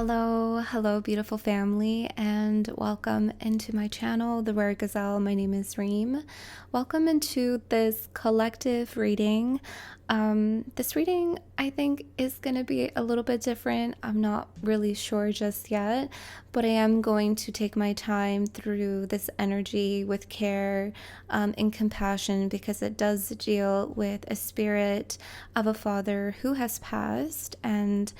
Hello, beautiful family, and welcome into my channel, The Rare Gazelle. My name is Reem. Welcome into this collective reading. This reading, I think, is going to be a little bit different. I'm not really sure just yet, but I am going to take my time through this energy with care and compassion because it does deal with a spirit of a father who has passed, and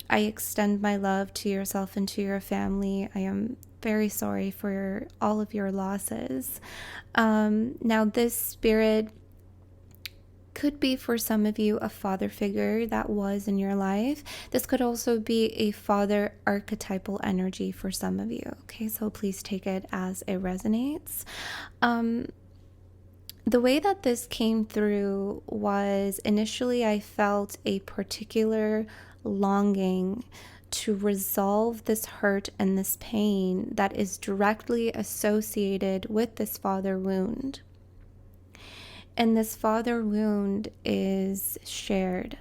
I extend my love to yourself and to your family. I am very sorry for all of your losses. Now, this spirit could be for some of you a father figure that was in your life. This could also be a father archetypal energy for some of you. Okay, so please take it as it resonates. The way that this came through was initially I felt a particular longing to resolve this hurt and this pain that is directly associated with this father wound. And this father wound is shared.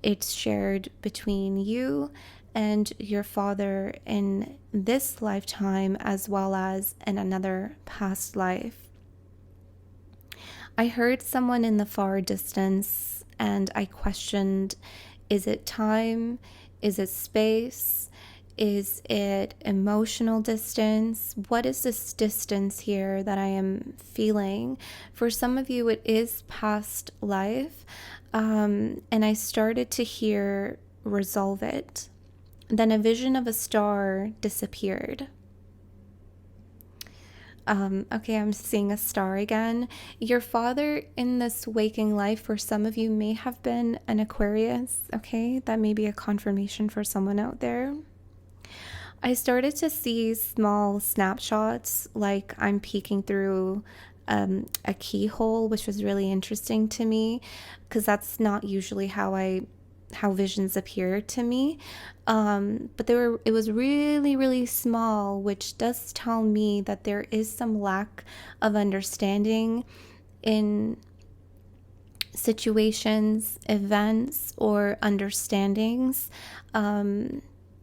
It's shared between you and your father in this lifetime as well as in another past life. I heard someone in the far distance and I questioned, is it time? Is it space? Is it emotional distance? What is this distance here that I am feeling? For some of you, it is past life. And I started to hear, resolve it. Then a vision of a star disappeared. Okay, I'm seeing a star again. Your father in this waking life, for some of you, may have been an Aquarius. Okay, that may be a confirmation for someone out there. I started to see small snapshots, like I'm peeking through a keyhole, which was really interesting to me because that's not usually how visions appear to me. But it was really, really small, which does tell me that there is some lack of understanding in situations, events, or understandings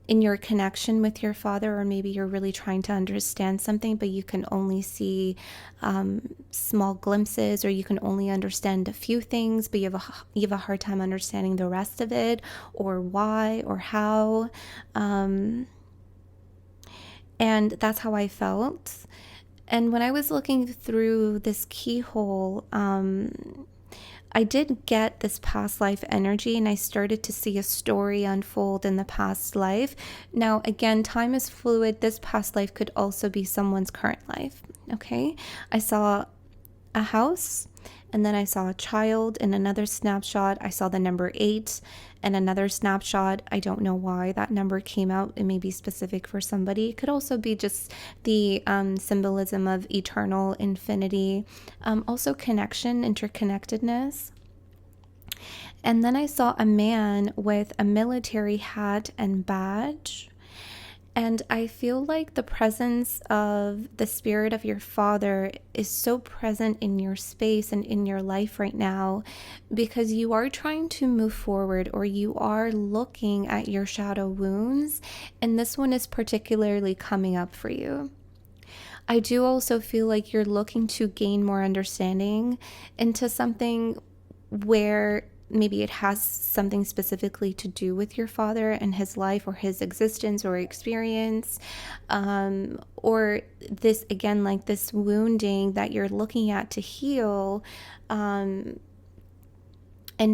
in your connection with your father, or maybe you're really trying to understand something, but you can only see small glimpses, or you can only understand a few things, but you have a hard time understanding the rest of it, or why, or how. And that's how I felt. And when I was looking through this keyhole, I did get this past life energy, and I started to see a story unfold in the past life. Now, again, time is fluid. This past life could also be someone's current life, okay? I saw a house, and then I saw a child. In another snapshot, I saw the number 8, and another snapshot, I don't know why that number came out. It may be specific for somebody. It could also be just the symbolism of eternal infinity, also connection, interconnectedness. And then I saw a man with a military hat and badge. And I feel like the presence of the spirit of your father is so present in your space and in your life right now because you are trying to move forward, or you are looking at your shadow wounds. And this one is particularly coming up for you. I do also feel like you're looking to gain more understanding into something where maybe it has something specifically to do with your father and his life or his existence or experience, or this, again, like this wounding that you're looking at to heal, and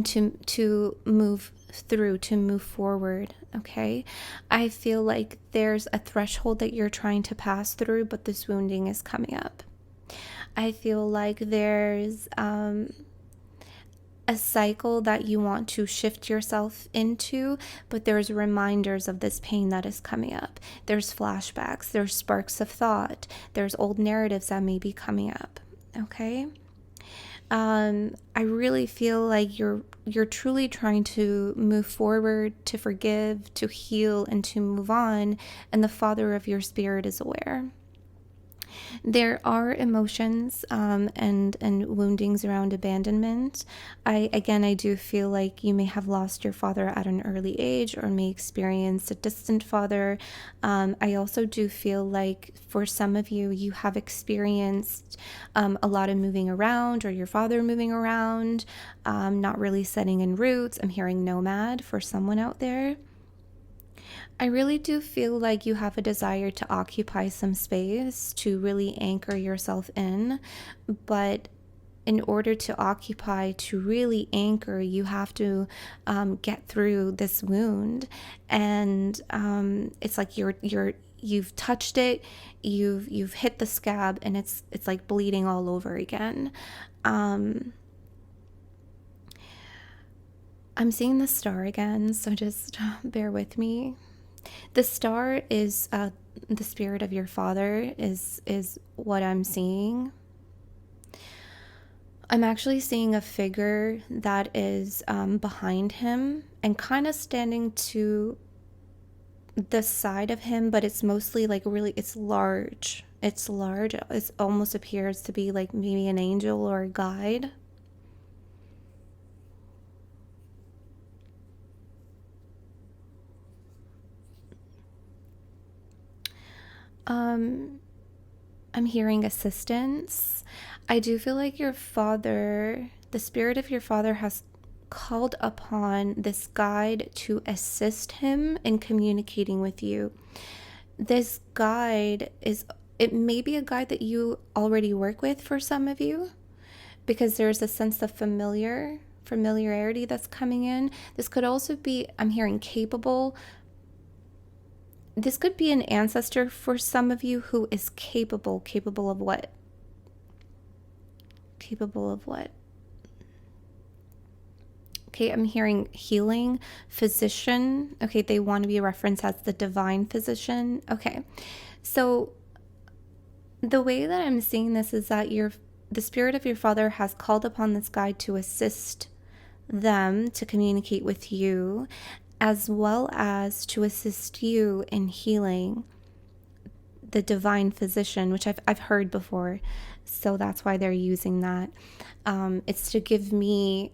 to move through, to move forward. Okay, I feel like there's a threshold that you're trying to pass through, but this wounding is coming up. I feel like there's a cycle that you want to shift yourself into, but there's reminders of this pain that is coming up. There's flashbacks, there's sparks of thought, there's old narratives that may be coming up. Okay, I really feel like you're truly trying to move forward, to forgive, to heal, and to move on, and the father of your spirit is aware. There are emotions and woundings around abandonment. I do feel like you may have lost your father at an early age or may experience a distant father. I also do feel like for some of you, you have experienced a lot of moving around, or your father moving around, not really setting in roots. I'm hearing nomad for someone out there. I really do feel like you have a desire to occupy some space to really anchor yourself in, but in order to occupy, to really anchor, you have to get through this wound, and it's like you've touched it, you've hit the scab, and it's like bleeding all over again. I'm seeing the star again, so just bear with me. The star is the spirit of your father is what I'm seeing. I'm actually seeing a figure that is behind him and kind of standing to the side of him, but it's mostly like really, it's large. It's large. It almost appears to be like maybe an angel or a guide. I'm hearing assistance. I do feel like your father, the spirit of your father, has called upon this guide to assist him in communicating with you. This guide it may be a guide that you already work with for some of you, because there's a sense of familiarity that's coming in. This could also be, I'm hearing capable. This could be an ancestor for some of you who is capable of what? Capable of what? Okay, I'm hearing healing, physician. Okay, they want to be referenced as the divine physician. Okay, so the way that I'm seeing this is that the spirit of your father has called upon this guide to assist them to communicate with you, as well as to assist you in healing, the divine physician, which I've heard before, so that's why they're using that. It's to give me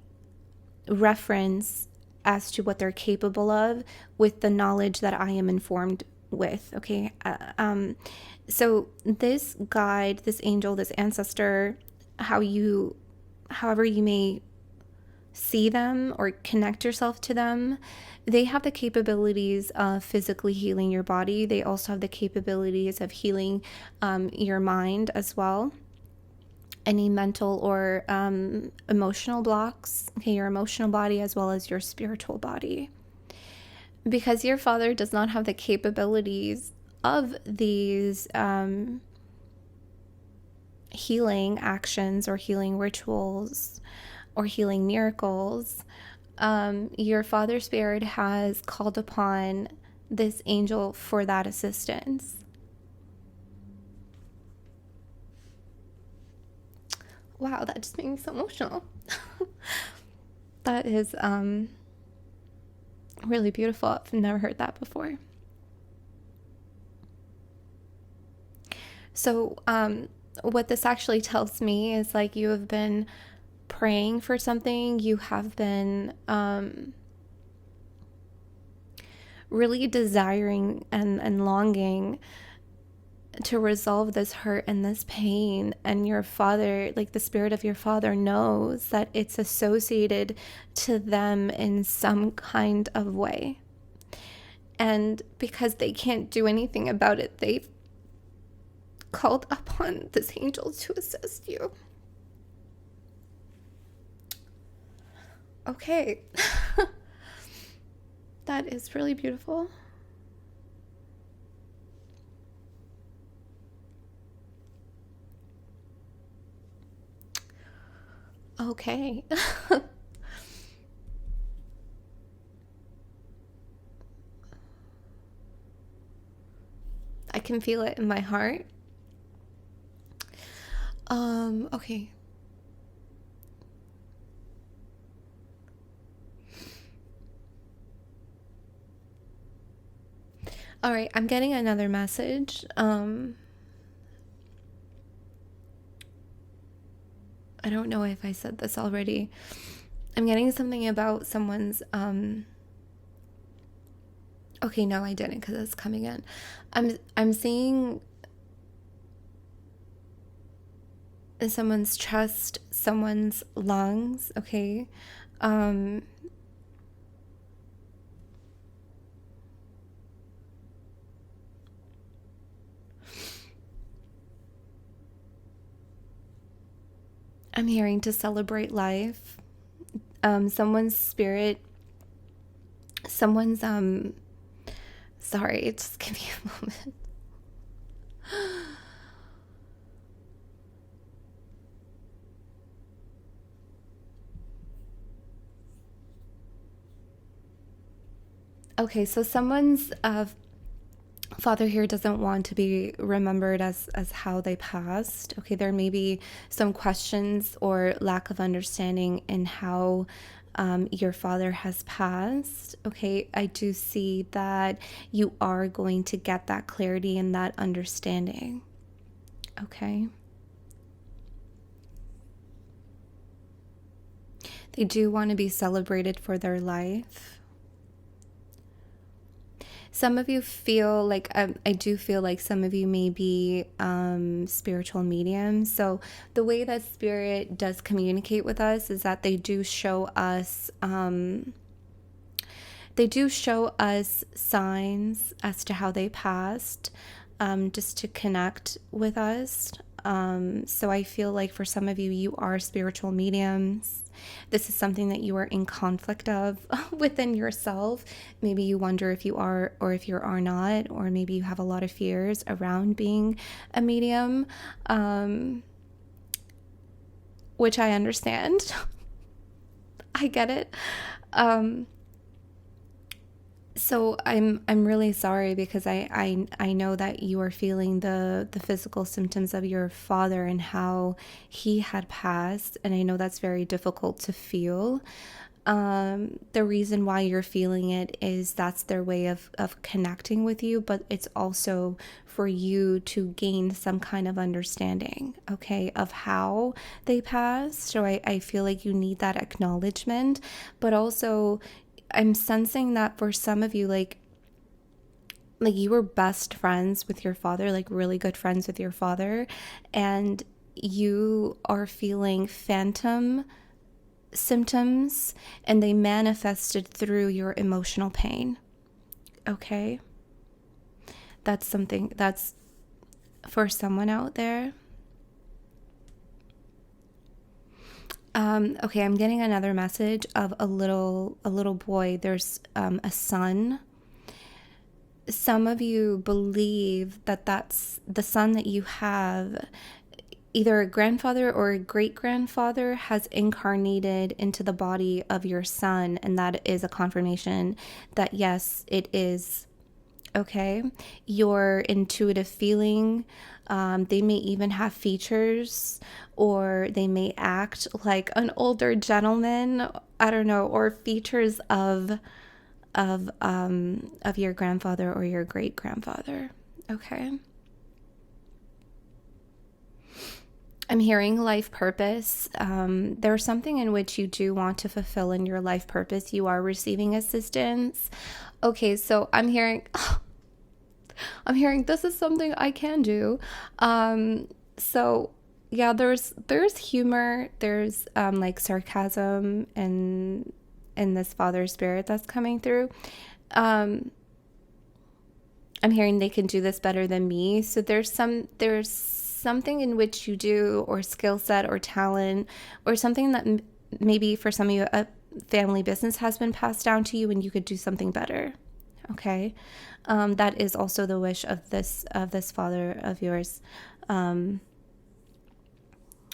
reference as to what they're capable of with the knowledge that I am informed with. Okay, so this guide, this angel, this ancestor, however you may see them or connect yourself to them, they have the capabilities of physically healing your body. They also have the capabilities of healing your mind as well. Any mental or emotional blocks, okay, your emotional body as well as your spiritual body. Because your father does not have the capabilities of these healing actions or healing rituals or healing miracles, your father spirit has called upon this angel for that assistance. Wow, that just made me so emotional. That is really beautiful. I've never heard that before. So what this actually tells me is like you have been praying for something. You have been really desiring and longing to resolve this hurt and this pain, and your father, like the spirit of your father, knows that it's associated to them in some kind of way, and because they can't do anything about it, they've called upon this angel to assist you. Okay. That is really beautiful. Okay. I can feel it in my heart. Okay. All right, I'm getting another message. I don't know if I said this already. I'm getting something about someone's okay, no, I didn't, because it's coming in. I'm seeing someone's chest, someone's lungs, okay? Um I'm hearing to celebrate life. Someone's spirit, someone's sorry, just give me a moment. Okay, so someone's father here doesn't want to be remembered as how they passed. Okay, there may be some questions or lack of understanding in how your father has passed. Okay, I do see that you are going to get that clarity and that understanding. Okay. They do want to be celebrated for their life. Some of you feel like, I do feel like some of you may be spiritual mediums. So the way that spirit does communicate with us is that they do show us signs as to how they passed, just to connect with us. So I feel like for some of you, you are spiritual mediums. This is something that you are in conflict of within yourself. Maybe you wonder if you are or if you are not, or maybe you have a lot of fears around being a medium, which I understand. I get it. So I'm really sorry, because I know that you are feeling the physical symptoms of your father and how he had passed, and I know that's very difficult to feel. The reason why you're feeling it is that's their way of connecting with you, but it's also for you to gain some kind of understanding, okay, of how they passed. So I feel like you need that acknowledgement, but also I'm sensing that for some of you, like you were best friends with your father, like really good friends with your father, and you are feeling phantom symptoms, and they manifested through your emotional pain. Okay? That's something that's for someone out there. Okay, I'm getting another message of a little boy. There's a son. Some of you believe that that's the son that you have. Either a grandfather or a great-grandfather has incarnated into the body of your son, and that is a confirmation that yes, it is. Okay, your intuitive feeling, they may even have features, or they may act like an older gentleman, I don't know, or features of your grandfather or your great-grandfather. Okay, I'm hearing life purpose. There's something in which you do want to fulfill in your life purpose. You are receiving assistance. Okay, so I'm hearing this is something I can do. So yeah, there's humor, there's like sarcasm in this father spirit that's coming through. I'm hearing they can do this better than me. So there's something in which you do, or skill set or talent, or something that maybe for some of you a family business has been passed down to you and you could do something better. Okay, that is also the wish of this father of yours,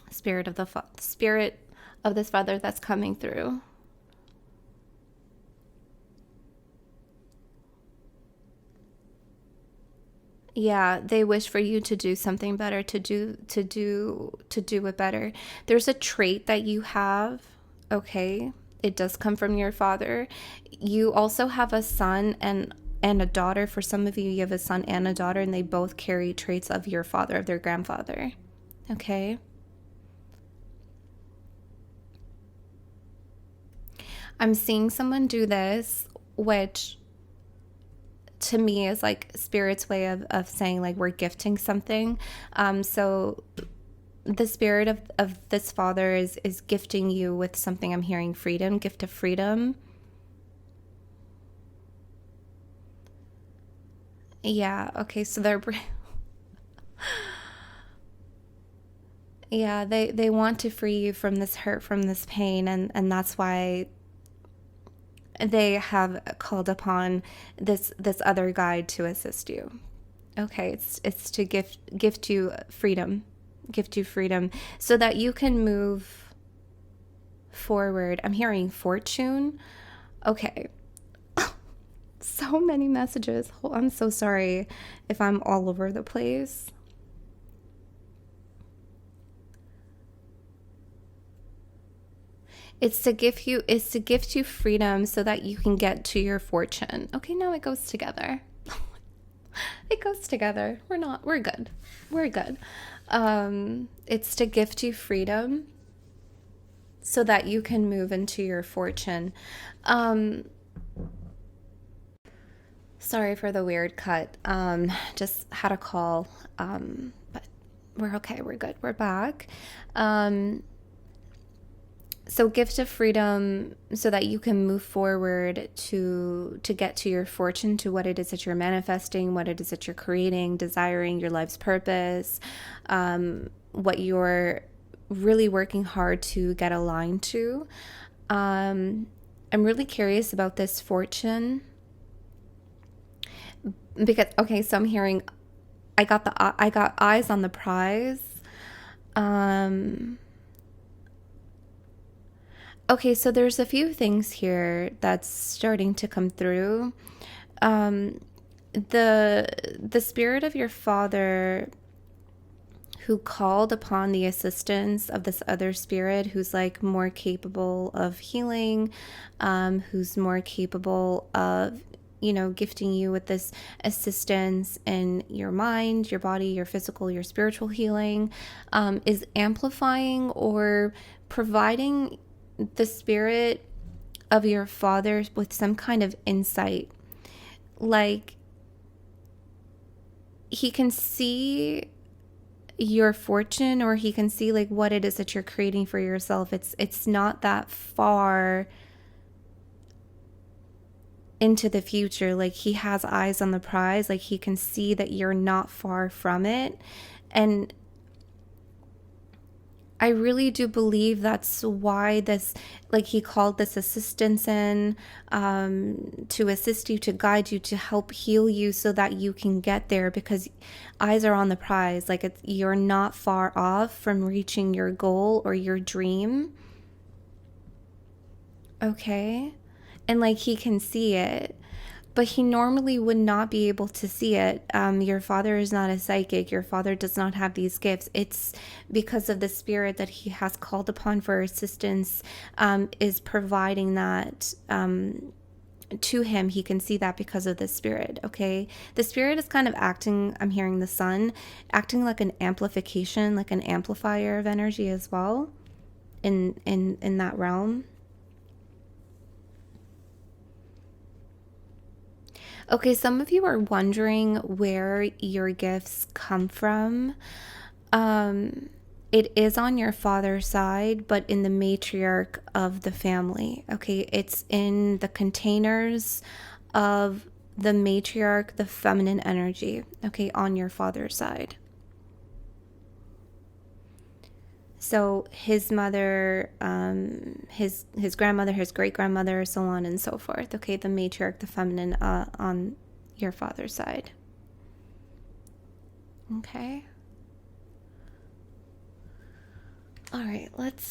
spirit of this father that's coming through. Yeah, they wish for you to do something better, to do it better. There's a trait that you have, okay? It does come from your father. You also have a son and a daughter. For some of you, you have a son and a daughter, and they both carry traits of your father, of their grandfather. Okay? I'm seeing someone do this, which to me is like spirit's way of saying like we're gifting something. So the spirit of this father is gifting you with something. I'm hearing freedom, gift of freedom. Yeah, okay, so they're yeah, they want to free you from this hurt, from this pain, and that's why they have called upon this other guide to assist you. Okay, it's to gift you freedom, gift you freedom so that you can move forward. I'm hearing fortune. Okay. So many messages. I'm so sorry if I'm all over the place. It's to gift you freedom so that you can get to your fortune. Okay, no, it goes together. It goes together. We're good. We're good. It's to gift you freedom so that you can move into your fortune. Sorry for the weird cut. Just had a call. But we're okay. We're good. We're back. So gift of freedom so that you can move forward to get to your fortune, to what it is that you're manifesting, what it is that you're creating, desiring, your life's purpose, what you're really working hard to get aligned to. I'm really curious about this fortune because, okay, so I'm hearing I got eyes on the prize. Okay, so there's a few things here that's starting to come through. The spirit of your father who called upon the assistance of this other spirit who's like more capable of healing, who's more capable of, gifting you with this assistance in your mind, your body, your physical, your spiritual healing, is amplifying or providing the spirit of your father with some kind of insight. Like, he can see your fortune, or he can see like what it is that you're creating for yourself. It's not that far into the future. Like, he has eyes on the prize. Like, he can see that you're not far from it. And I really do believe that's why this, like, he called this assistance in, to assist you, to guide you, to help heal you so that you can get there, because eyes are on the prize. Like, you're not far off from reaching your goal or your dream. Okay. And like, he can see it, but he normally would not be able to see it. Your father is not a psychic. Your father does not have these gifts. It's because of the spirit that he has called upon for assistance, is providing that to him. He can see that because of the spirit, okay? The spirit is kind of acting, I'm hearing the sun, acting like an amplification, like an amplifier of energy as well in that realm. Okay, some of you are wondering where your gifts come from. It is on your father's side, but in the matriarch of the family. Okay, it's in the containers of the matriarch, the feminine energy, okay, on your father's side. So his mother, his grandmother, his great-grandmother, so on and so forth. Okay, the matriarch, the feminine, on your father's side. Okay. All right, let's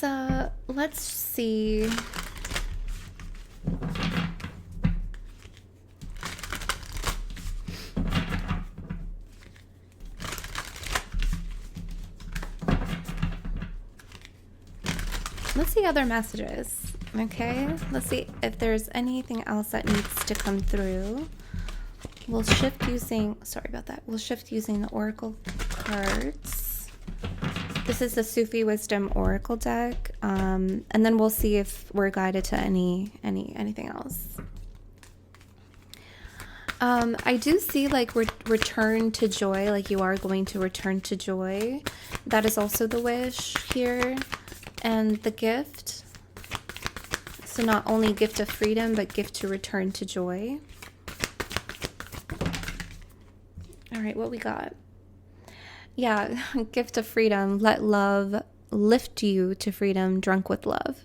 see. Let's see other messages, okay? Let's see if there's anything else that needs to come through. We'll shift using, sorry about that. We'll shift using the oracle cards. This is the Sufi Wisdom Oracle deck, and then we'll see if we're guided to anything else. I do see like return to joy, like you are going to return to joy. That is also the wish here, and the gift. So not only gift of freedom, but gift to return to joy. All right, what we got? Yeah, gift of freedom. Let love lift you to freedom, drunk with love.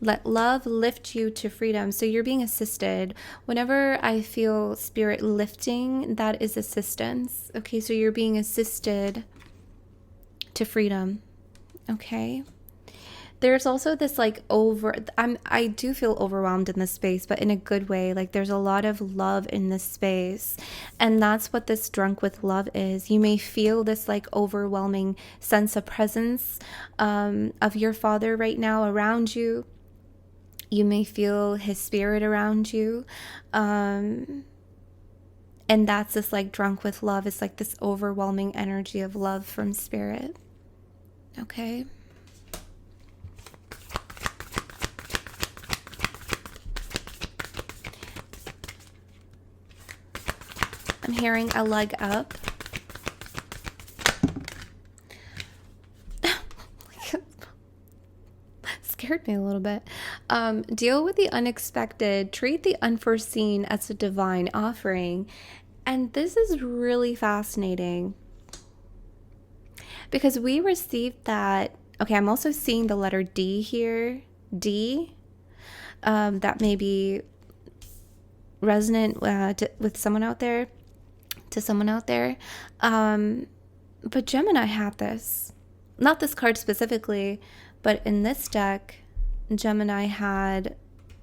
Let love lift you to freedom. So you're being assisted. Whenever I feel spirit lifting, that is assistance. Okay, so you're being assisted to freedom. Okay. There's also this like I do feel overwhelmed in this space, but in a good way. Like there's a lot of love in this space. And that's what this drunk with love is. You may feel this like overwhelming sense of presence of your father right now around you. You may feel his spirit around you. And that's this like drunk with love. It's like this overwhelming energy of love from spirit. Okay. I'm hearing a leg up. Scared me a little bit. Deal with the unexpected. Treat the unforeseen as a divine offering. And this is really fascinating because we received that. Okay, I'm also seeing the letter D here. D. That may be resonant with someone out there. To someone out there. But Gemini had this. Not this card specifically, but in this deck, Gemini had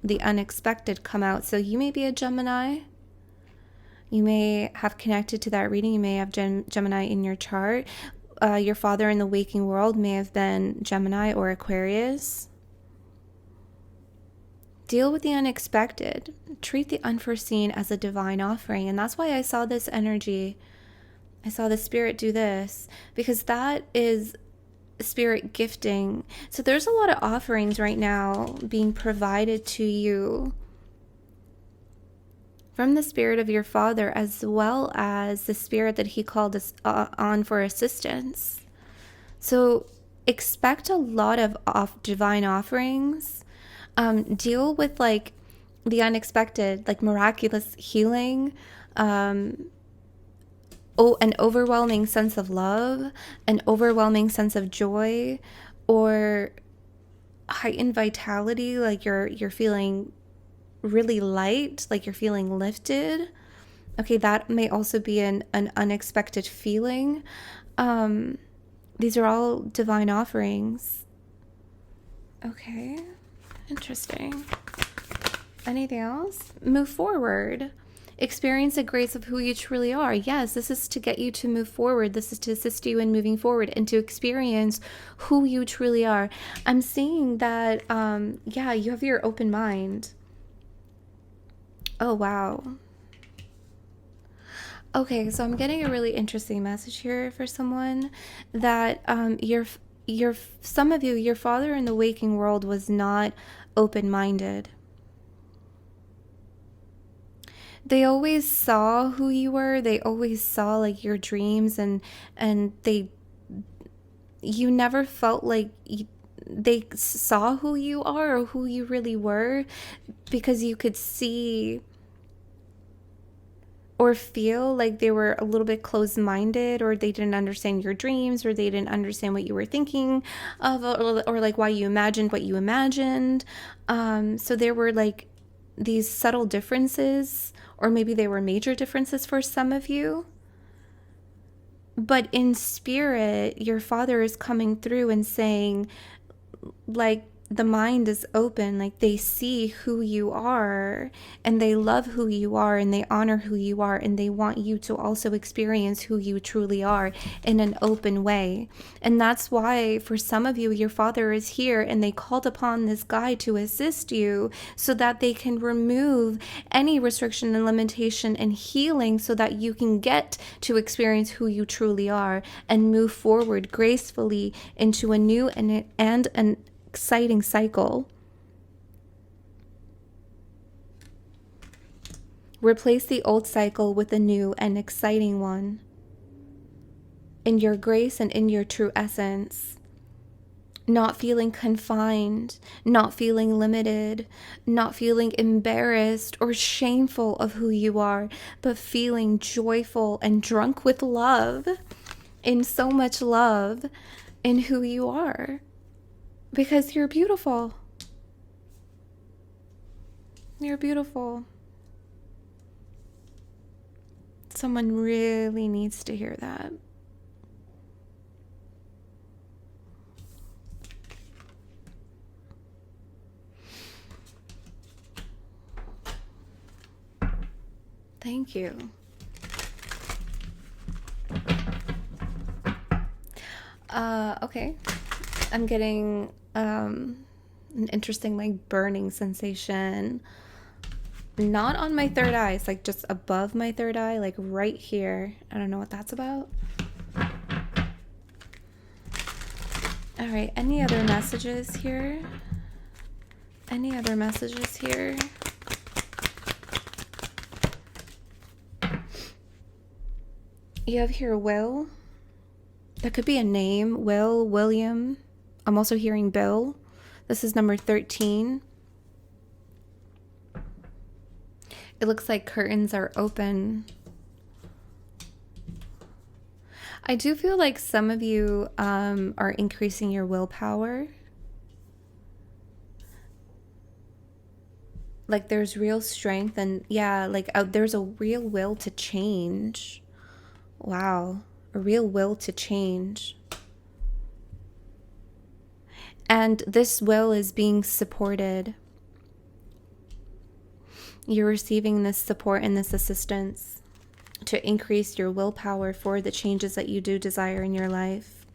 the unexpected come out. So you may be a Gemini. You may have connected to that reading. You may have Gemini in your chart. Your father in the waking world may have been Gemini or Aquarius. Deal with the unexpected. Treat the unforeseen as a divine offering. And that's why I saw this energy. I saw the spirit do this because that is spirit gifting. So there's a lot of offerings right now being provided to you from the spirit of your father, as well as the spirit that he called us on for assistance. So expect a lot of divine offerings. Deal with like the unexpected, like miraculous healing, an overwhelming sense of love, an overwhelming sense of joy, or heightened vitality, like you're feeling really light, like you're feeling lifted. Okay, that may also be an unexpected feeling. These are all divine offerings. Okay. Interesting. Anything else? Move forward. Experience the grace of who you truly are. Yes, this is to get you to move forward. This is to assist you in moving forward and to experience who you truly are. I'm seeing that, you have your open mind. Oh, wow. Okay, so I'm getting a really interesting message here for someone that some of you, your father in the waking world was not open-minded. They always saw who you were. They always saw like your dreams, and you never felt like they saw who you are or who you really were, because you could see or feel like they were a little bit closed-minded, or they didn't understand your dreams, or they didn't understand what you were thinking of, or like why you imagined what you imagined. So there were like these subtle differences, or maybe they were major differences for some of you. But in spirit, your father is coming through and saying, like, the mind is open, like they see who you are and they love who you are and they honor who you are, and they want you to also experience who you truly are in an open way. And that's why for some of you, your father is here and they called upon this guide to assist you so that they can remove any restriction and limitation and healing so that you can get to experience who you truly are and move forward gracefully into a new and an exciting cycle. Replace the old cycle with a new and exciting one. In your grace and in your true essence. Not feeling confined, not feeling limited, not feeling embarrassed or shameful of who you are, but feeling joyful and drunk with love, in so much love in who you are. Because you're beautiful. You're beautiful. Someone really needs to hear that. Thank you. Okay. I'm getting an interesting like burning sensation. Not on my third eye, it's like just above my third eye, like right here. I don't know what that's about. All right, any other messages here? Any other messages here? You have here Will. That could be a name. Will, William. I'm also hearing Bill. This is number 13. It looks like curtains are open. I do feel like some of you are increasing your willpower. Like there's real strength and yeah, like there's a real will to change. Wow, a real will to change. And this will is being supported. You're receiving this support and this assistance to increase your willpower for the changes that you do desire in your life.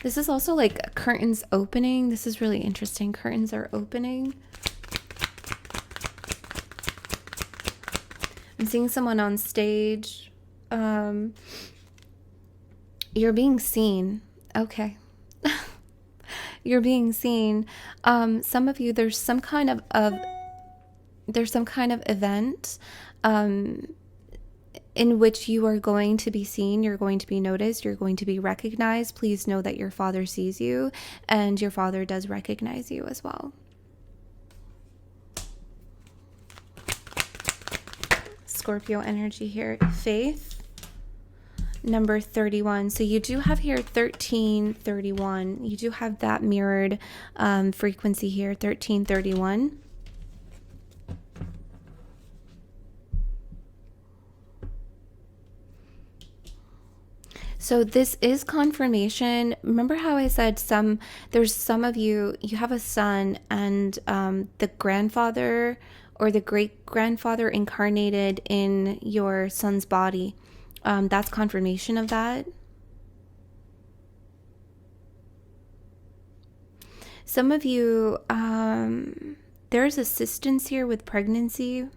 This is also like curtains opening. This is really interesting. Curtains are opening. I'm seeing someone on stage. You're being seen. Okay. You're being seen. Some of you, there's some kind of event in which you are going to be seen, you're going to be noticed, you're going to be recognized. Please know that your father sees you and your father does recognize you as well. Scorpio energy here. Faith. Number 31. So you do have here 1331. You do have that mirrored frequency here, 1331. So this is confirmation. Remember how I said there's some of you, you have a son and the grandfather or the great-grandfather incarnated in your son's body. That's confirmation of that. Some of you, there's assistance here with pregnancy.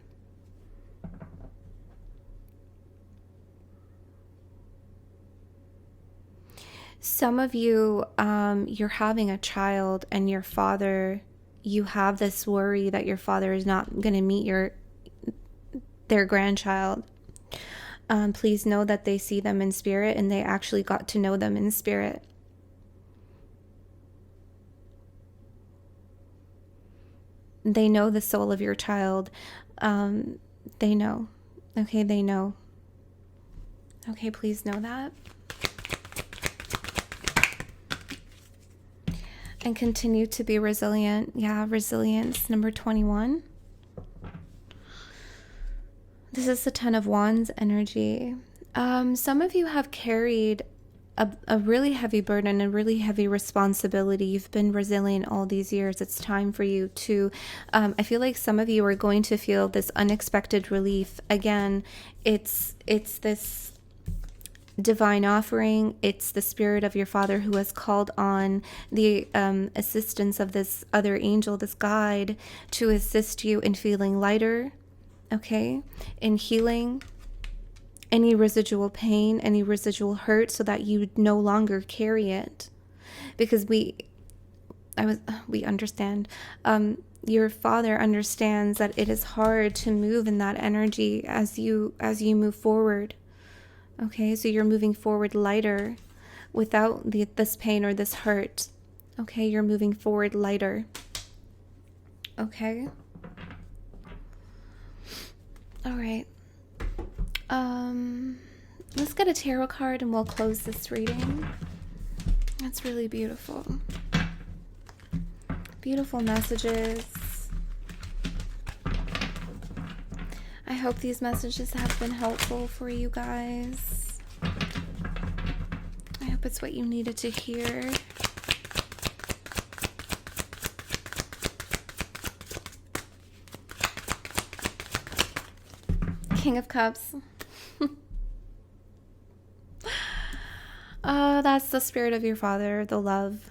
Some of you, you're having a child and your father, you have this worry that your father is not going to meet their grandchild. Please know that they see them in spirit and they actually got to know them in spirit. They know the soul of your child. They know. Okay, they know. Okay, please know that. And continue to be resilient. Yeah, resilience, number 21. This is the 10 of Wands energy. Some of you have carried a really heavy burden, a really heavy responsibility. You've been resilient all these years. It's time for you to, I feel like some of you are going to feel this unexpected relief. Again, it's this divine offering. It's the spirit of your father who has called on the assistance of this other angel, this guide, to assist you in feeling lighter, okay, in healing any residual pain, any residual hurt, so that you no longer carry it. Because we understand. Your father understands that it is hard to move in that energy as you move forward. Okay, so you're moving forward lighter without this pain or this hurt. Okay, you're moving forward lighter. Okay. All right. Let's get a tarot card and we'll close this reading. That's really beautiful. Beautiful messages. I hope these messages have been helpful for you guys. I hope it's what you needed to hear. King of Cups. That's the spirit of your father, the love.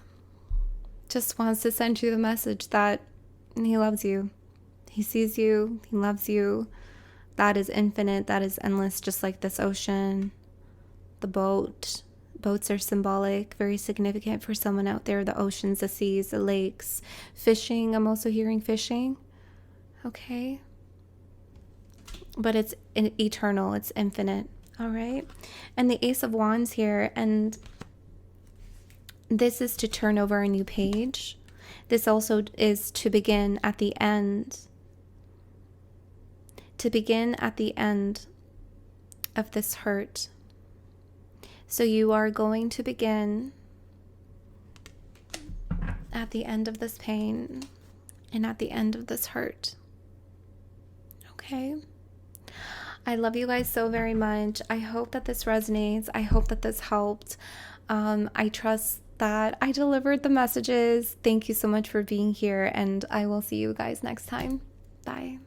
Just wants to send you the message that he loves you. He sees you. He loves you. That is infinite. That is endless, just like this ocean. The boat. Boats are symbolic, very significant for someone out there. The oceans, the seas, the lakes. Fishing. I'm also hearing fishing. Okay. But it's eternal. It's infinite. All right. And the Ace of Wands here. And this is to turn over a new page. This also is to begin at the end. To begin at the end of this hurt. So you are going to begin at the end of this pain and at the end of this hurt. Okay? I love you guys so very much. I hope that this resonates. I hope that this helped. I trust that I delivered the messages. Thank you so much for being here, and I will see you guys next time. Bye.